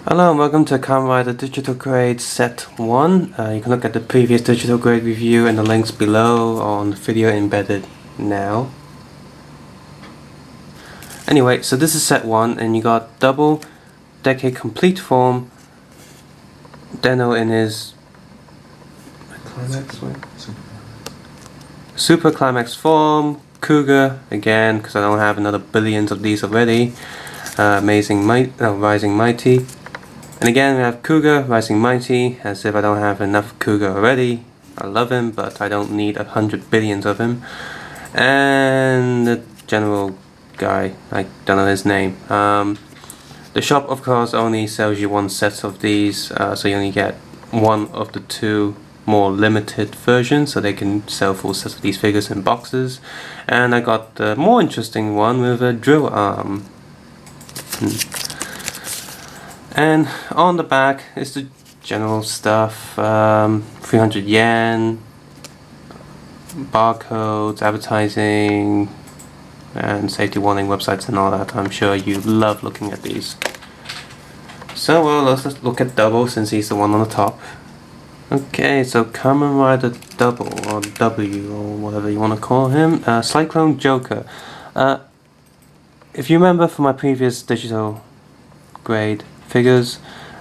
Hello and welcome to Kamen Digital Grade Set 1. You can look at the previous digital grade review in the links below on the video embedded now. Anyway, so this is Set 1 and you got double Decade Complete form, Deno in his Super Climax form, Cougar again because I don't have another billions of these already, Rising Mighty. And again we have Cougar, Rising Mighty, as if I don't have enough Cougar already. I love him, but I don't need 100 billions of him. And the general guy, I don't know his name. The shop of course only sells you one set of these, so you only get one of the two more limited versions, so they can sell full sets of these figures in boxes. And I got the more interesting one with a drill arm. And on the back is the general stuff, 300 yen, barcodes, advertising, and safety warning websites and all that. I'm sure you love looking at these. So well, let's just look at Double since he's the one on the top. Okay, so Kamen Rider Double, or W, or whatever you want to call him, Cyclone Joker. If you remember from my previous digital grade figures,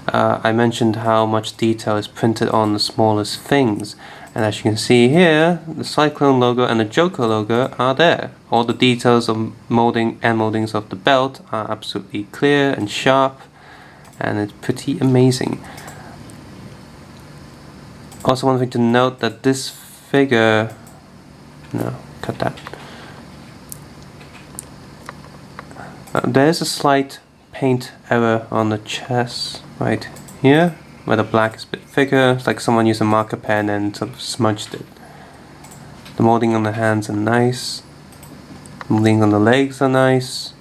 I mentioned how much detail is printed on the smallest things, and as you can see here, the Cyclone logo and the Joker logo are there. All the details of molding and moldings of the belt are absolutely clear and sharp, and it's pretty amazing. Also, one thing to note that this figure, no, cut that. There is a slight paint error on the chest right here, where the black is a bit thicker. It's like someone used a marker pen and sort of smudged it. The molding on the hands are nice. The molding on the legs are nice.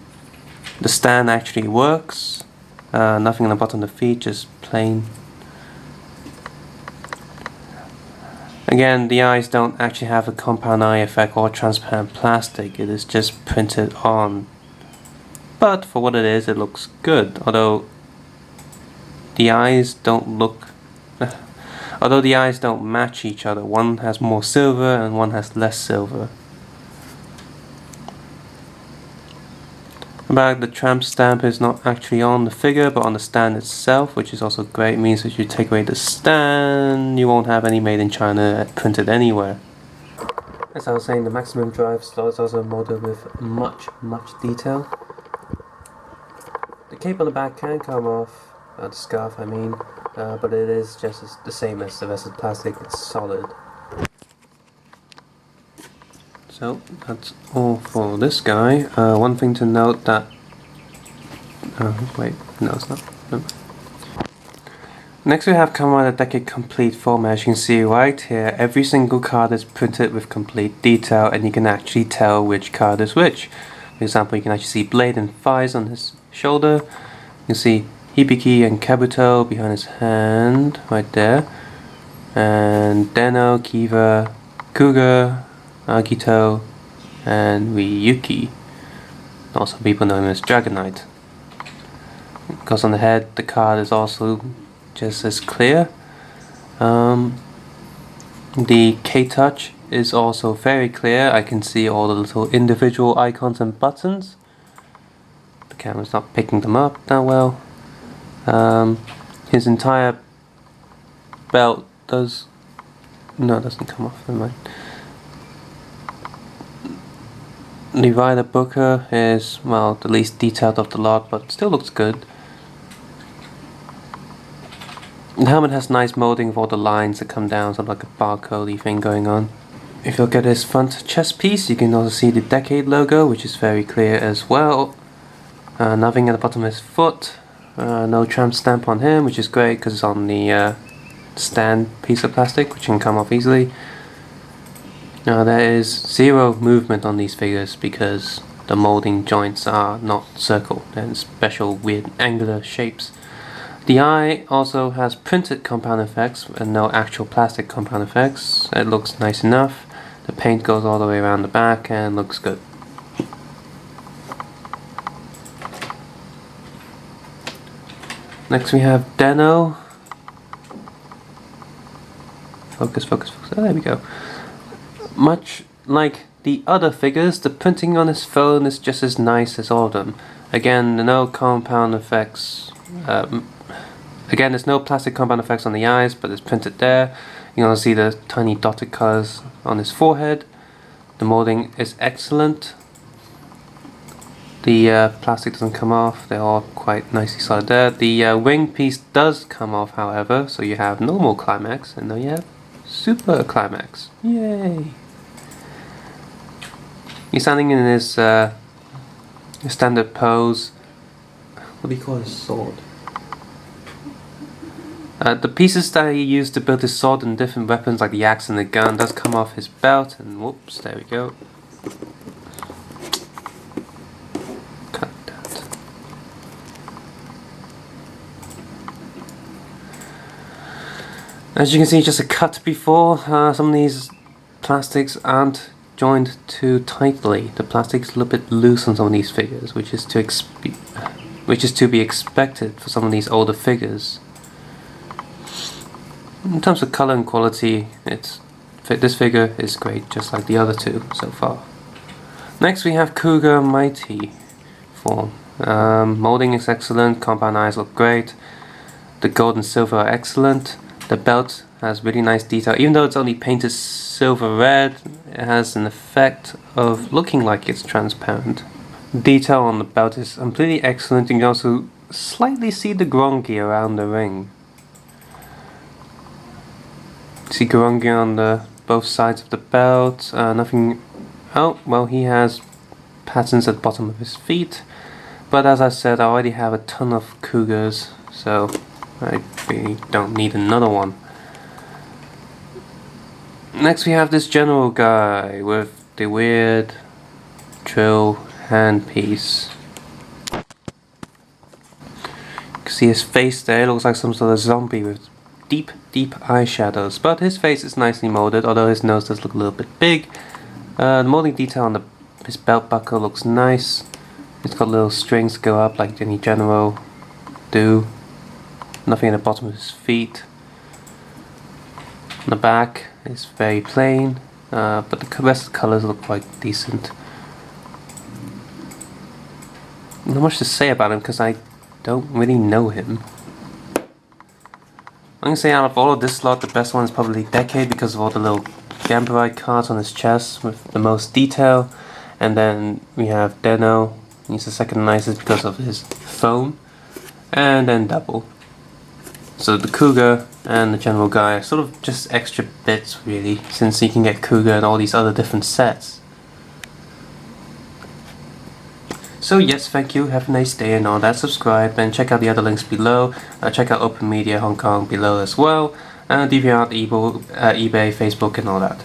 The stand actually works. Nothing on the bottom of the feet, just plain. Again, the eyes don't actually have a compound eye effect or transparent plastic. It is just printed on. But for what it is, it looks good. Although the eyes don't match each other. One has more silver and one has less silver. About the tramp stamp is not actually on the figure but on the stand itself, which is also great. It means that if you take away the stand, you won't have any made in China printed anywhere. As I was saying, the maximum drive slot is also molded with much detail. The cape on the back can come off, the scarf I mean, but it is just the same as the rest of the plastic, it's solid. So that's all for this guy. One thing to note that... wait, no it's not. No. Next we have Kamen Rider Decade Complete form. As you can see right here, every single card is printed with complete detail and you can actually tell which card is which. For example, you can actually see Blade and thighs on his shoulder. You can see Hibiki and Kabuto behind his hand, right there. And Deno, Kiva, Cougar, Agito, and Ryuki. Also people know him as Dragonite. Because on the head, the card is also just as clear. The K-Touch is also very clear. I can see all the little individual icons and buttons. The camera's not picking them up that well. His entire belt does... no, it doesn't come off, never mind. The Rider Booker is, well, the least detailed of the lot, but still looks good. The helmet has nice molding of all the lines that come down, sort of like a barcode-y thing going on. If you look at his front chest piece, you can also see the Decade logo, which is very clear as well. Nothing at the bottom of his foot. No tramp stamp on him, which is great because it's on the stand piece of plastic, which can come off easily. There is zero movement on these figures because the molding joints are not circle, they're in special weird angular shapes. The eye also has printed compound effects and no actual plastic compound effects. It looks nice enough. The paint goes all the way around the back and looks good. Next we have Deno. Focus, focus, focus. Oh, there we go. Much like the other figures, the printing on his phone is just as nice as all of them. Again, no compound effects. Again, there's no plastic compound effects on the eyes, but it's printed there. You can see the tiny dotted colors on his forehead. The molding is excellent. The plastic doesn't come off, they're all quite nicely solid there. The wing piece does come off, however, so you have normal climax, and then you have super climax. Yay! He's standing in his standard pose. What do you call his sword? The pieces that he used to build his sword and different weapons like the axe and the gun does come off his belt, and whoops, there we go. Cut that. As you can see, just a cut before. Some of these plastics aren't joined too tightly. The plastic's a little bit loose on some of these figures, which is to be expected for some of these older figures. In terms of color and quality, this figure is great, just like the other two so far. Next we have Cougar Mighty form. Molding is excellent, compound eyes look great, the gold and silver are excellent, the belt has really nice detail. Even though it's only painted silver red, it has an effect of looking like it's transparent. Detail on the belt is completely excellent. You can also slightly see the grungy around the ring. See grungy on both sides of the belt. Nothing. Oh, well, he has patterns at the bottom of his feet. But as I said, I already have a ton of Cougars, so I really don't need another one. Next we have this general guy with the weird drill handpiece. You can see his face there, it looks like some sort of zombie with deep eyeshadows, but his face is nicely molded, although his nose does look a little bit big. The molding detail on his belt buckle looks nice. It's got little strings to go up like any general do. Nothing at the bottom of his feet. On the back is very plain, but the rest of the colours look quite decent. Not much to say about him because I don't really know him. I'm going to say out of all of this lot, the best one is probably Decade because of all the little Gambarite cards on his chest with the most detail. And then we have Deno, he's the second nicest because of his phone. And then Double. So the Cougar and the general guy are sort of just extra bits really, since you can get Cougar and all these other different sets. So yes, thank you, have a nice day and all that, subscribe and check out the other links below, check out Open Media Hong Kong below as well, DeviantArt, eBay, Facebook and all that.